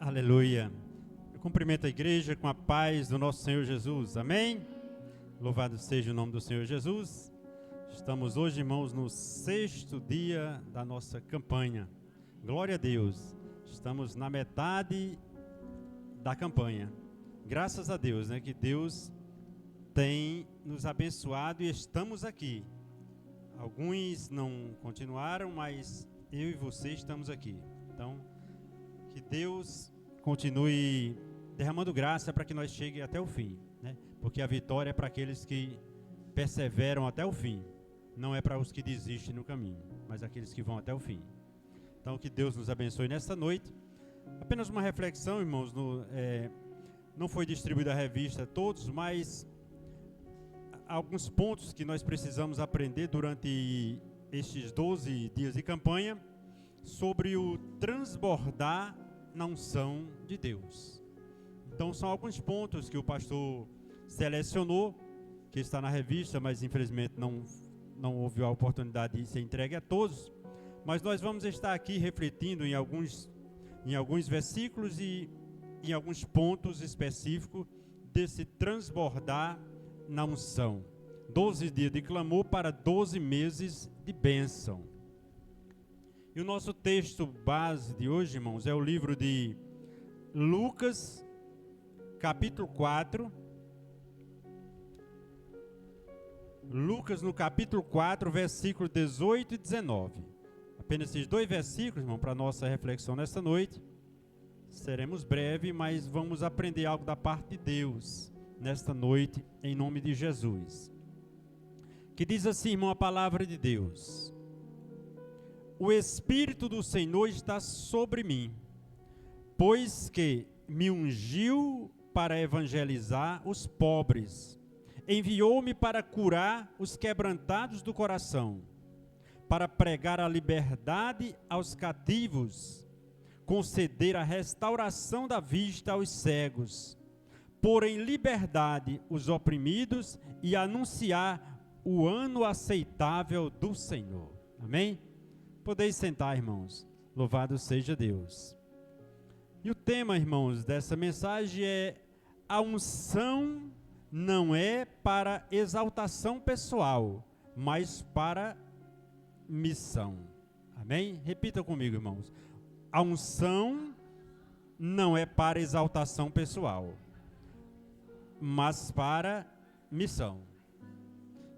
Aleluia. Eu cumprimento a igreja com a paz do nosso Senhor Jesus. Amém? Louvado seja o nome do Senhor Jesus. Estamos hoje, irmãos, no 6º dia da nossa campanha. Glória a Deus. Estamos na metade da campanha. Graças a Deus, né? Que Deus tem nos abençoado e estamos aqui. Alguns não continuaram, mas eu e você estamos aqui. Então, que Deus continue derramando graça para que nós cheguemos até o fim, né? Porque a vitória é para aqueles que perseveram até o fim. Não é para os que desistem no caminho, mas aqueles que vão até o fim. Então, que Deus nos abençoe nesta noite. Apenas uma reflexão, irmãos. Não foi distribuída a revista a todos, mas alguns pontos que nós precisamos aprender durante estes 12 dias de campanha sobre o transbordar na unção de Deus. Então são alguns pontos que o pastor selecionou, que está na revista, mas infelizmente não houve a oportunidade de ser entregue a todos. Mas nós vamos estar aqui refletindo em alguns versículos e em alguns pontos específicos desse transbordar na unção. 12 dias de clamor para 12 meses de bênção. E o nosso texto base de hoje, irmãos, é o livro de Lucas, capítulo 4. Lucas, no capítulo 4, versículos 18 e 19. Apenas esses dois versículos, irmão, para a nossa reflexão nesta noite. Seremos breves, mas vamos aprender algo da parte de Deus nesta noite, em nome de Jesus. Que diz assim, irmão, a palavra de Deus: o Espírito do Senhor está sobre mim, pois que me ungiu para evangelizar os pobres, enviou-me para curar os quebrantados do coração, para pregar a liberdade aos cativos, conceder a restauração da vista aos cegos, pôr em liberdade os oprimidos e anunciar o ano aceitável do Senhor. Amém? Podeis sentar, irmãos. Louvado seja Deus. E o tema, irmãos, dessa mensagem é: a unção não é para exaltação pessoal, mas para missão. Amém? Repita comigo, irmãos. A unção não é para exaltação pessoal, mas para missão.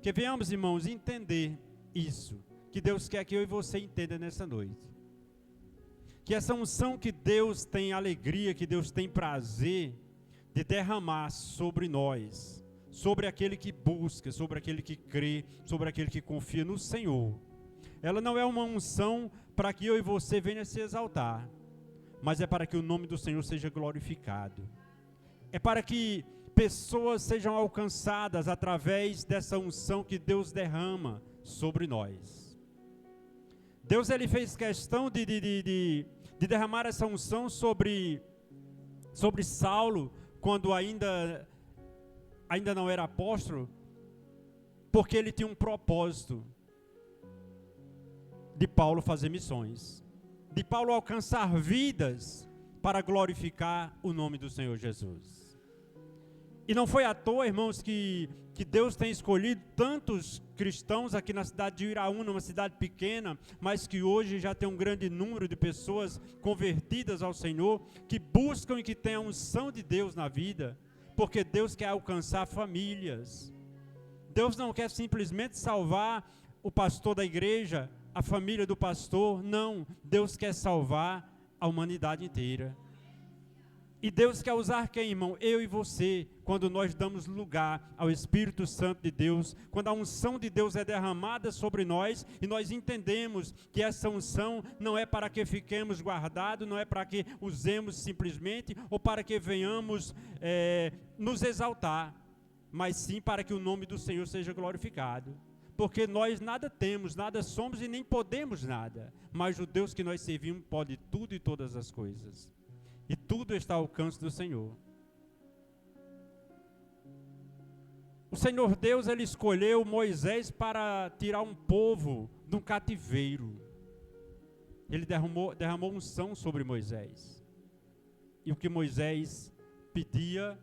Que venhamos, irmãos, entender isso, que Deus quer que eu e você entenda nessa noite. Que essa unção que Deus tem alegria, que Deus tem prazer de derramar sobre nós, sobre aquele que busca, sobre aquele que crê, sobre aquele que confia no Senhor. Ela não é uma unção para que eu e você venha se exaltar, mas é para que o nome do Senhor seja glorificado. É para que pessoas sejam alcançadas através dessa unção que Deus derrama sobre nós. Deus, ele fez questão de derramar essa unção sobre Saulo, quando ainda não era apóstolo, porque ele tinha um propósito de Paulo fazer missões, de Paulo alcançar vidas para glorificar o nome do Senhor Jesus. E não foi à toa, irmãos, que Deus tem escolhido tantos cristãos aqui na cidade de Iraúna, uma cidade pequena, mas que hoje já tem um grande número de pessoas convertidas ao Senhor, que buscam e que têm a unção de Deus na vida, porque Deus quer alcançar famílias. Deus não quer simplesmente salvar o pastor da igreja, a família do pastor, não. Deus quer salvar a humanidade inteira. E Deus quer usar quem, irmão? Eu e você, quando nós damos lugar ao Espírito Santo de Deus, quando a unção de Deus é derramada sobre nós, e nós entendemos que essa unção não é para que fiquemos guardados, não é para que usemos simplesmente, ou para que venhamos nos exaltar, mas sim para que o nome do Senhor seja glorificado. Porque nós nada temos, nada somos e nem podemos nada, mas o Deus que nós servimos pode tudo e todas as coisas. E tudo está ao alcance do Senhor. O Senhor Deus, ele escolheu Moisés para tirar um povo de um cativeiro. Ele derramou unção sobre Moisés. E o que Moisés pedia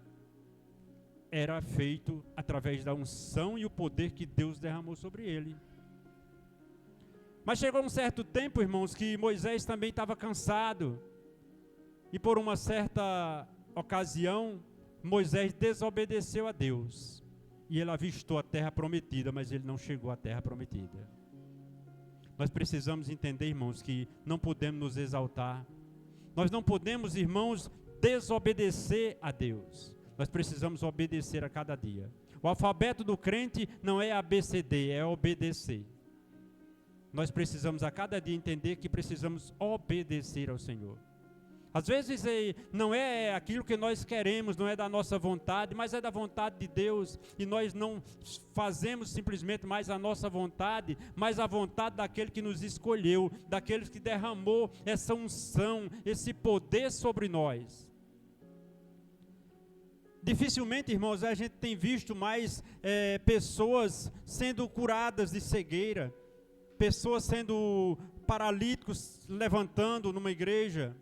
era feito através da unção e o poder que Deus derramou sobre ele. Mas chegou um certo tempo, irmãos, que Moisés também estava cansado. E por uma certa ocasião, Moisés desobedeceu a Deus. E ele avistou a terra prometida, mas ele não chegou à terra prometida. Nós precisamos entender, irmãos, que não podemos nos exaltar. Nós não podemos, irmãos, desobedecer a Deus. Nós precisamos obedecer a cada dia. O alfabeto do crente não é ABCD, é obedecer. Nós precisamos a cada dia entender que precisamos obedecer ao Senhor. Às vezes não é aquilo que nós queremos, não é da nossa vontade, mas é da vontade de Deus. E nós não fazemos simplesmente mais a nossa vontade, mas a vontade daquele que nos escolheu, daquele que derramou essa unção, esse poder sobre nós. Dificilmente, irmãos, a gente tem visto mais pessoas sendo curadas de cegueira, pessoas sendo paralíticos levantando numa igreja.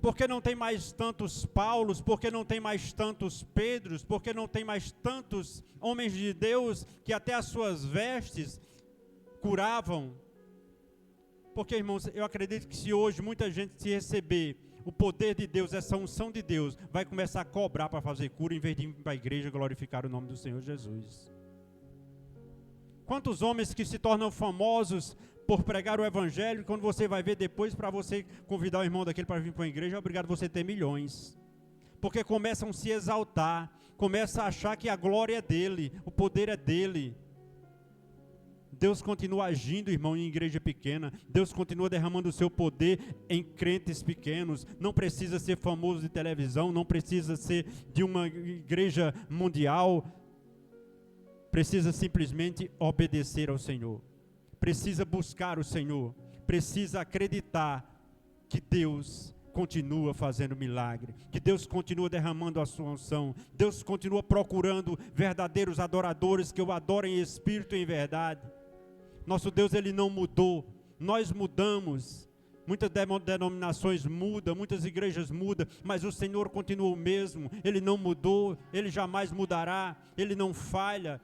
Porque não tem mais tantos Paulos, porque não tem mais tantos Pedros, porque não tem mais tantos homens de Deus que até as suas vestes curavam. Porque, irmãos, eu acredito que se hoje muita gente se receber o poder de Deus, essa unção de Deus, vai começar a cobrar para fazer cura, em vez de ir para a igreja glorificar o nome do Senhor Jesus. Quantos homens que se tornam famosos por pregar o evangelho, quando você vai ver depois, para você convidar o irmão daquele para vir para a igreja, é obrigado você ter milhões. Porque começam a se exaltar, começam a achar que a glória é dele, o poder é dele. Deus continua agindo, irmão, em igreja pequena. Deus continua derramando o seu poder em crentes pequenos. Não precisa ser famoso de televisão, não precisa ser de uma igreja mundial. Precisa simplesmente obedecer ao Senhor. Precisa buscar o Senhor. Precisa acreditar que Deus continua fazendo milagre, que Deus continua derramando a sua unção. Deus continua procurando verdadeiros adoradores que o adorem em espírito e em verdade. Nosso Deus, ele não mudou, nós mudamos. Muitas denominações mudam, muitas igrejas mudam, mas o Senhor continua o mesmo. Ele não mudou, ele jamais mudará, ele não falha.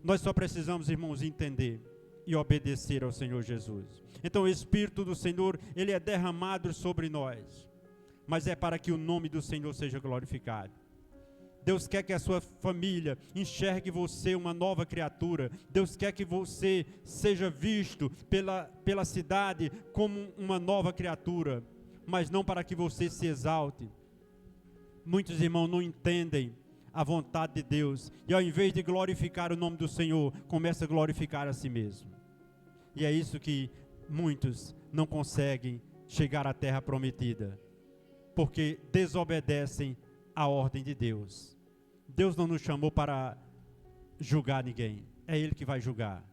Nós só precisamos, irmãos, entender e obedecer ao Senhor Jesus. Então o Espírito do Senhor, ele é derramado sobre nós, mas é para que o nome do Senhor seja glorificado. Deus quer que a sua família enxergue você uma nova criatura. Deus quer que você seja visto pela cidade como uma nova criatura, mas não para que você se exalte. Muitos irmãos não entendem a vontade de Deus, e ao invés de glorificar o nome do Senhor, começa a glorificar a si mesmo. E é isso que muitos não conseguem chegar à terra prometida, porque desobedecem a ordem de Deus. Deus não nos chamou para julgar ninguém, é Ele que vai julgar.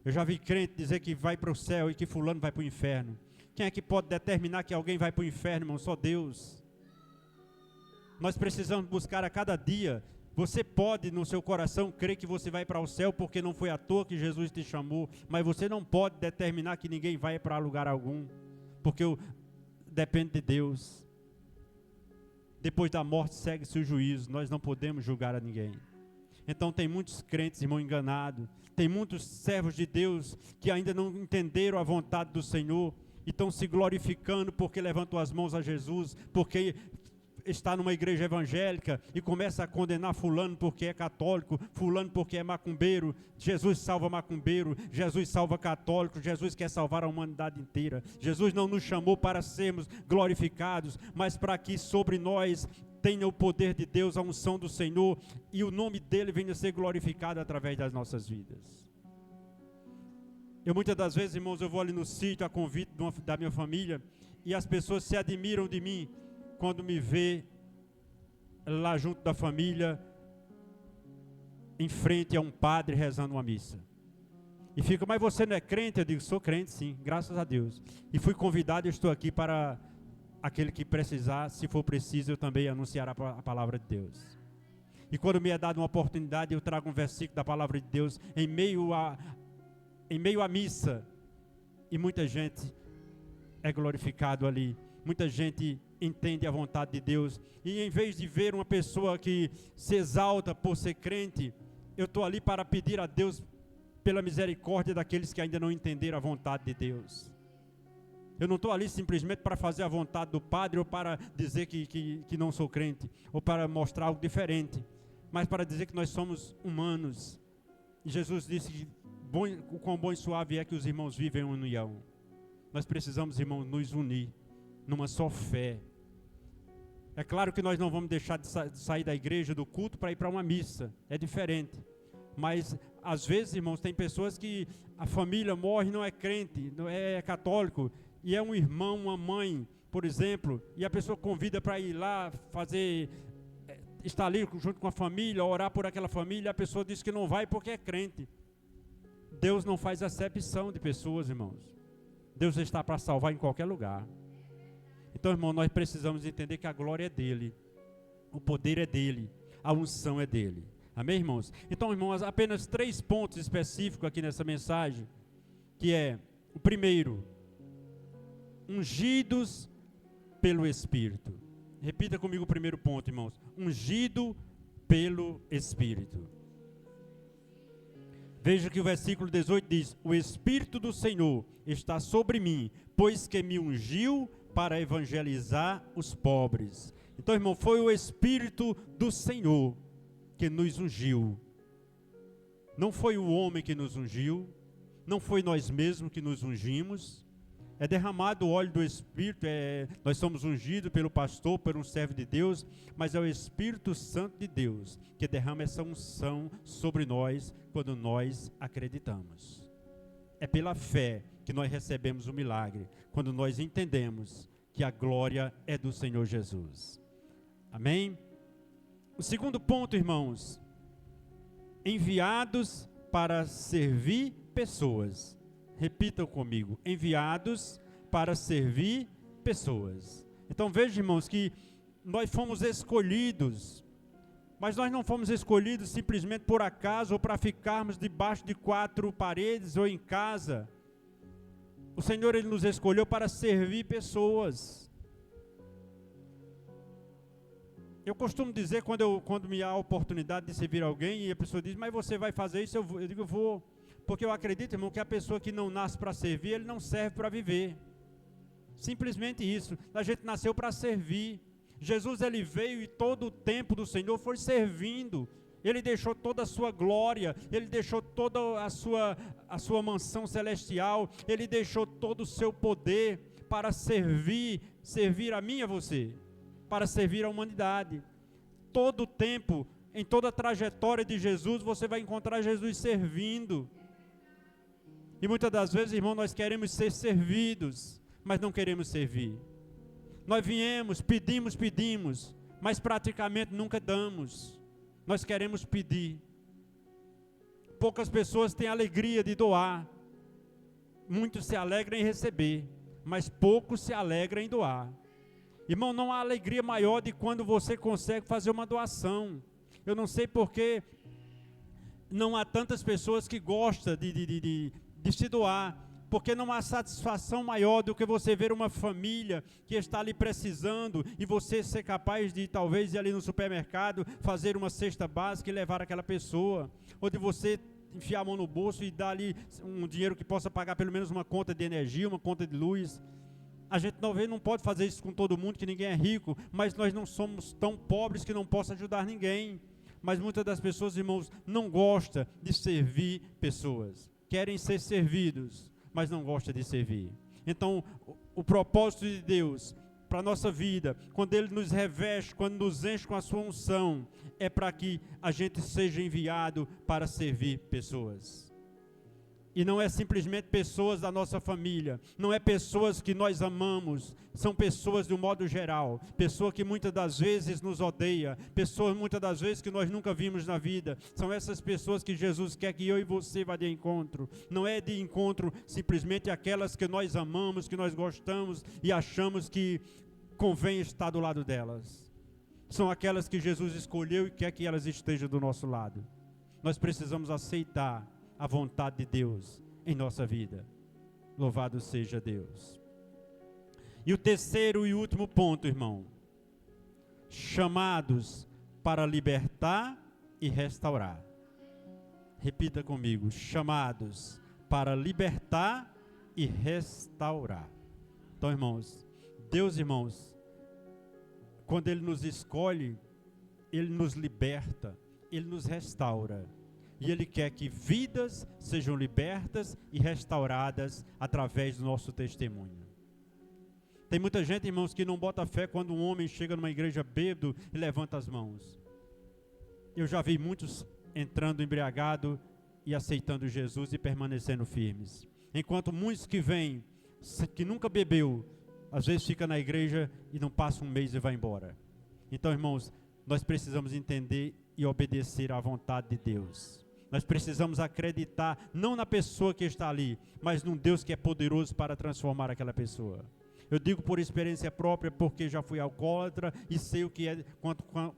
Eu já vi crente dizer que vai para o céu e que fulano vai para o inferno. Quem é que pode determinar que alguém vai para o inferno, irmão? Só Deus. Nós precisamos buscar a cada dia. Você pode no seu coração crer que você vai para o céu porque não foi à toa que Jesus te chamou, mas você não pode determinar que ninguém vai para lugar algum, porque depende de Deus. Depois da morte segue-se o juízo, nós não podemos julgar a ninguém. Então tem muitos crentes, irmão, enganados, tem muitos servos de Deus que ainda não entenderam a vontade do Senhor e estão se glorificando porque levantam as mãos a Jesus, porque está numa igreja evangélica e começa a condenar fulano porque é católico, fulano porque é macumbeiro. Jesus salva macumbeiro, Jesus salva católico, Jesus quer salvar a humanidade inteira. Jesus não nos chamou para sermos glorificados, mas para que sobre nós tenha o poder de Deus, a unção do Senhor, e o nome dele venha a ser glorificado através das nossas vidas. Eu muitas das vezes, irmãos, eu vou ali no sítio a convite da minha família e as pessoas se admiram de mim quando me vê lá junto da família, em frente a um padre rezando uma missa. E fica, mas você não é crente? Eu digo, sou crente sim, graças a Deus. E fui convidado e estou aqui para aquele que precisar, se for preciso, eu também anunciarei a palavra de Deus. E quando me é dada uma oportunidade, eu trago um versículo da palavra de Deus em meio à missa. E muita gente é glorificado ali. Muita gente entende a vontade de Deus. E em vez de ver uma pessoa que se exalta por ser crente, eu estou ali para pedir a Deus pela misericórdia daqueles que ainda não entenderam a vontade de Deus. Eu não estou ali simplesmente para fazer a vontade do Padre ou para dizer que não sou crente, ou para mostrar algo diferente, mas para dizer que nós somos humanos. E Jesus disse que o quão bom e suave é que os irmãos vivem em união. Nós precisamos, irmãos, nos unir numa só fé. É claro que nós não vamos deixar de sair da igreja, do culto, para ir para uma missa. É diferente. Mas, às vezes, irmãos, tem pessoas que a família morre, não é crente, não é católico, e é um irmão, uma mãe, por exemplo, e a pessoa convida para ir lá estar ali junto com a família, orar por aquela família, a pessoa diz que não vai porque é crente. Deus não faz acepção de pessoas, irmãos. Deus está para salvar em qualquer lugar. Então, irmão, nós precisamos entender que a glória é dele, o poder é dele, a unção é dele. Amém, irmãos? Então, irmãos, apenas 3 pontos específicos aqui nessa mensagem, que é, o primeiro, ungidos pelo Espírito. Repita comigo o primeiro ponto, irmãos. Ungido pelo Espírito. Veja que o versículo 18 diz: o Espírito do Senhor está sobre mim, pois que me ungiu para evangelizar os pobres. Então, irmão, foi o Espírito do Senhor que nos ungiu. Não foi o homem que nos ungiu, não foi nós mesmos que nos ungimos. É derramado o óleo do Espírito, nós somos ungidos pelo pastor, por um servo de Deus, mas é o Espírito Santo de Deus que derrama essa unção sobre nós quando nós acreditamos. É pela fé que nós recebemos o milagre, quando nós entendemos que a glória é do Senhor Jesus. Amém? O segundo ponto, irmãos, enviados para servir pessoas. Repitam comigo, enviados para servir pessoas. Então veja, irmãos, que nós fomos escolhidos, mas nós não fomos escolhidos simplesmente por acaso ou para ficarmos debaixo de 4 paredes ou em casa. O Senhor, Ele nos escolheu para servir pessoas. Eu costumo dizer, quando me há a oportunidade de servir alguém, e a pessoa diz, mas você vai fazer isso? Eu digo, eu vou. Porque eu acredito, irmão, que a pessoa que não nasce para servir, ele não serve para viver. Simplesmente isso. A gente nasceu para servir. Jesus, ele veio e todo o tempo do Senhor foi servindo. Ele deixou toda a sua glória, ele deixou toda a sua mansão celestial, ele deixou todo o seu poder para servir a mim e a você, para servir a humanidade. Todo o tempo, em toda a trajetória de Jesus, você vai encontrar Jesus servindo. E muitas das vezes, irmão, nós queremos ser servidos, mas não queremos servir. Nós viemos, pedimos, mas praticamente nunca damos. Nós queremos pedir. Poucas pessoas têm alegria de doar. Muitos se alegram em receber, mas poucos se alegram em doar. Irmão, não há alegria maior de quando você consegue fazer uma doação. Eu não sei porque não há tantas pessoas que gostam de se doar, porque não há satisfação maior do que você ver uma família que está ali precisando e você ser capaz de talvez ir ali no supermercado, fazer uma cesta básica e levar aquela pessoa, ou de você enfiar a mão no bolso e dar ali um dinheiro que possa pagar pelo menos uma conta de energia, uma conta de luz. A gente talvez não pode fazer isso com todo mundo, que ninguém é rico, mas nós não somos tão pobres que não possa ajudar ninguém. Mas muitas das pessoas, irmãos, não gostam de servir pessoas. Querem ser servidos, mas não gostam de servir. Então, o propósito de Deus para a nossa vida, quando Ele nos reveste, quando nos enche com a sua unção, é para que a gente seja enviado para servir pessoas. E não é simplesmente pessoas da nossa família, não é pessoas que nós amamos, são pessoas de um modo geral, pessoas que muitas das vezes nos odeia, pessoas muitas das vezes que nós nunca vimos na vida, são essas pessoas que Jesus quer que eu e você vá de encontro. Não é de encontro simplesmente aquelas que nós amamos, que nós gostamos e achamos que convém estar do lado delas. São aquelas que Jesus escolheu e quer que elas estejam do nosso lado. Nós precisamos aceitar a vontade de Deus em nossa vida. Louvado seja Deus. E o terceiro e último ponto, irmão. Chamados para libertar e restaurar. Repita comigo. Chamados para libertar e restaurar. Então, irmãos, Deus, irmãos, quando Ele nos escolhe, Ele nos liberta, Ele nos restaura. E Ele quer que vidas sejam libertas e restauradas através do nosso testemunho. Tem muita gente, irmãos, que não bota fé quando um homem chega numa igreja bêbado e levanta as mãos. Eu já vi muitos entrando embriagado e aceitando Jesus e permanecendo firmes. Enquanto muitos que vêm, que nunca bebeu, às vezes fica na igreja e não passa um mês e vai embora. Então, irmãos, nós precisamos entender e obedecer à vontade de Deus. Nós precisamos acreditar não na pessoa que está ali, mas num Deus que é poderoso para transformar aquela pessoa. Eu digo por experiência própria, porque já fui alcoólatra e sei o que é,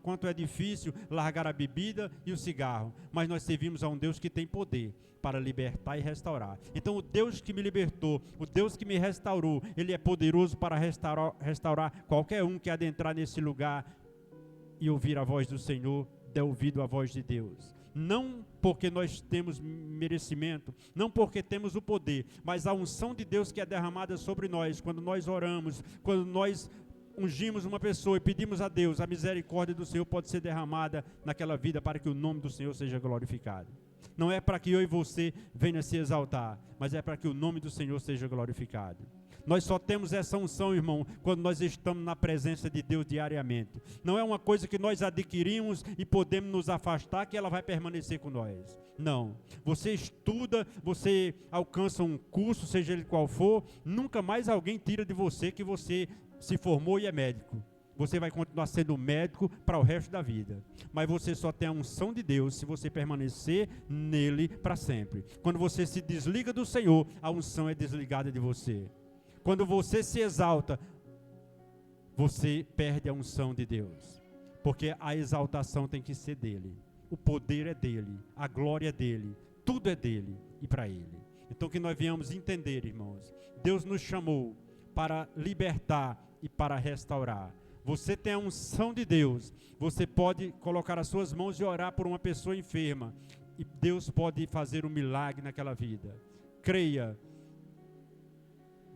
quanto é difícil largar a bebida e o cigarro. Mas nós servimos a um Deus que tem poder para libertar e restaurar. Então o Deus que me libertou, o Deus que me restaurou, Ele é poderoso para restaurar qualquer um que adentrar nesse lugar e ouvir a voz do Senhor, der ouvido à voz de Deus. Não porque nós temos merecimento, não porque temos o poder, mas a unção de Deus que é derramada sobre nós, quando nós oramos, quando nós ungimos uma pessoa e pedimos a Deus, a misericórdia do Senhor pode ser derramada naquela vida para que o nome do Senhor seja glorificado. Não é para que eu e você venha se exaltar, mas é para que o nome do Senhor seja glorificado. Nós só temos essa unção, irmão, quando nós estamos na presença de Deus diariamente. Não é uma coisa que nós adquirimos e podemos nos afastar, que ela vai permanecer com nós. Não. Você estuda, você alcança um curso, seja ele qual for, nunca mais alguém tira de você que você se formou e é médico. Você vai continuar sendo médico para o resto da vida. Mas você só tem a unção de Deus se você permanecer nele para sempre. Quando você se desliga do Senhor, a unção é desligada de você. Quando você se exalta, você perde a unção de Deus. Porque a exaltação tem que ser dele. O poder é dele, a glória é dele, tudo é dele e para ele. Então que nós venhamos entender, irmãos, Deus nos chamou para libertar e para restaurar. Você tem a unção de Deus, você pode colocar as suas mãos e orar por uma pessoa enferma, e Deus pode fazer um milagre naquela vida. Creia.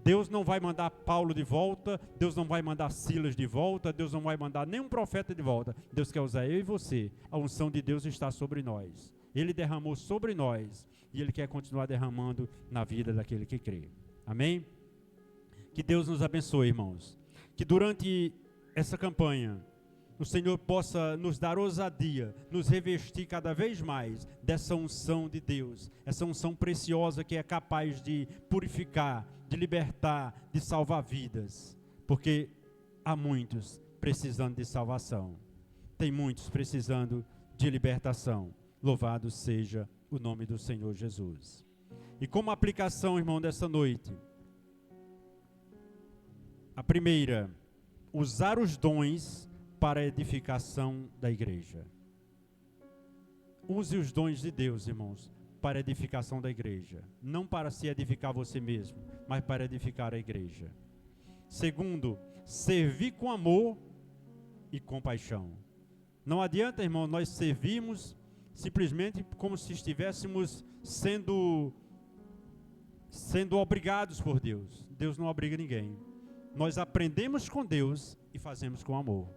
Deus não vai mandar Paulo de volta, Deus não vai mandar Silas de volta, Deus não vai mandar nenhum profeta de volta. Deus quer usar eu e você. A unção de Deus está sobre nós. Ele derramou sobre nós e Ele quer continuar derramando na vida daquele que crê. Amém? Que Deus nos abençoe, irmãos. Que durante essa campanha o Senhor possa nos dar ousadia, nos revestir cada vez mais dessa unção de Deus, essa unção preciosa que é capaz de purificar, de libertar, de salvar vidas, porque há muitos precisando de salvação, tem muitos precisando de libertação. Louvado seja o nome do Senhor Jesus. E como aplicação, irmão, dessa noite, a primeira, usar os dons para a edificação da igreja. Use os dons de Deus, irmãos, para a edificação da igreja. Não para se edificar você mesmo, mas para edificar a igreja. Segundo, servir com amor e compaixão. Não adianta, irmão, nós servirmos simplesmente como se estivéssemos sendo obrigados por Deus. Deus não obriga ninguém. Nós aprendemos com Deus e fazemos com amor.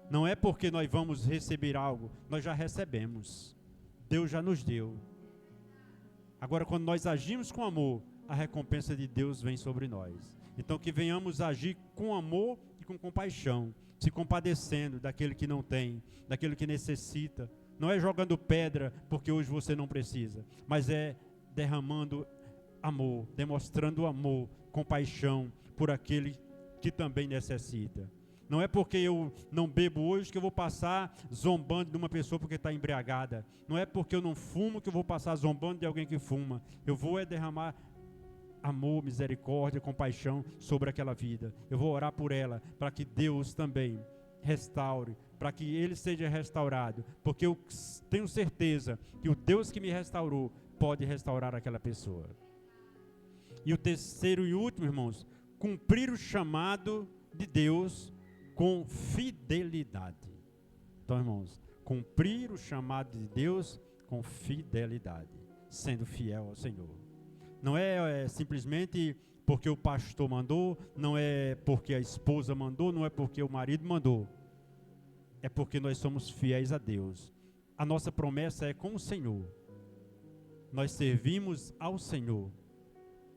Não é porque nós vamos receber algo, nós já recebemos. Deus já nos deu. Agora, quando nós agimos com amor, a recompensa de Deus vem sobre nós. Então, que venhamos agir com amor e com compaixão, se compadecendo daquele que não tem, daquele que necessita. Não é jogando pedra porque hoje você não precisa, mas é derramando amor, demonstrando amor, compaixão por aquele que também necessita. Não é porque eu não bebo hoje que eu vou passar zombando de uma pessoa porque está embriagada. Não é porque eu não fumo que eu vou passar zombando de alguém que fuma. Eu vou derramar amor, misericórdia, compaixão sobre aquela vida. Eu vou orar por ela, para que Deus também restaure, para que ele seja restaurado. Porque eu tenho certeza que o Deus que me restaurou pode restaurar aquela pessoa. E o terceiro e último, irmãos, cumprir o chamado de Deus com fidelidade. Então, irmãos, cumprir o chamado de Deus com fidelidade, sendo fiel ao Senhor. Não é simplesmente porque o pastor mandou, não é porque a esposa mandou, não é porque o marido mandou. É porque nós somos fiéis a Deus. A nossa promessa é com o Senhor. Nós servimos ao Senhor.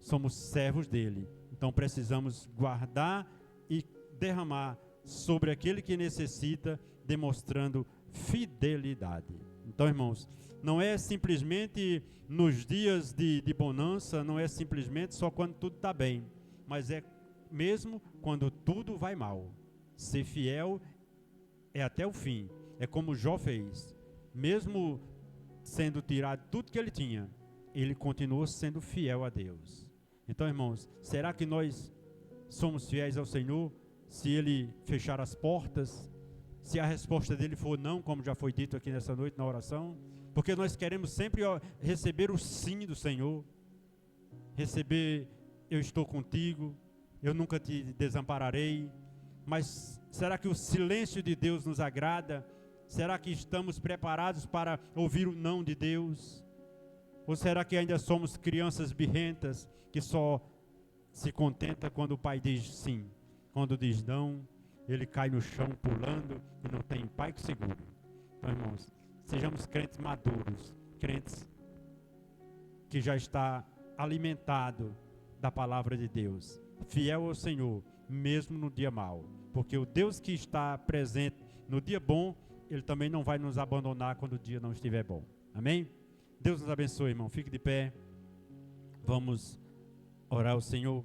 Somos servos dele. Então precisamos guardar e derramar sobre aquele que necessita, demonstrando fidelidade. Então, irmãos, não é simplesmente nos dias de bonança, não é simplesmente só quando tudo está bem, mas é mesmo quando tudo vai mal. Ser fiel é até o fim. É como Jó fez. Mesmo sendo tirado tudo que ele tinha, ele continuou sendo fiel a Deus. Então, irmãos, será que nós somos fiéis ao Senhor? Se ele fechar as portas, se a resposta dele for não, como já foi dito aqui nessa noite na oração, porque nós queremos sempre receber o sim do Senhor, receber, eu estou contigo, eu nunca te desampararei. Mas será que o silêncio de Deus nos agrada? Será que estamos preparados para ouvir o não de Deus? Ou será que ainda somos crianças birrentas que só se contenta quando o pai diz sim? Quando diz não, ele cai no chão pulando e não tem pai que segure. Então, irmãos, sejamos crentes maduros, crentes que já está alimentado da palavra de Deus, fiel ao Senhor, mesmo no dia mau. Porque o Deus que está presente no dia bom, ele também não vai nos abandonar quando o dia não estiver bom. Amém? Deus nos abençoe, irmão. Fique de pé. Vamos orar ao Senhor.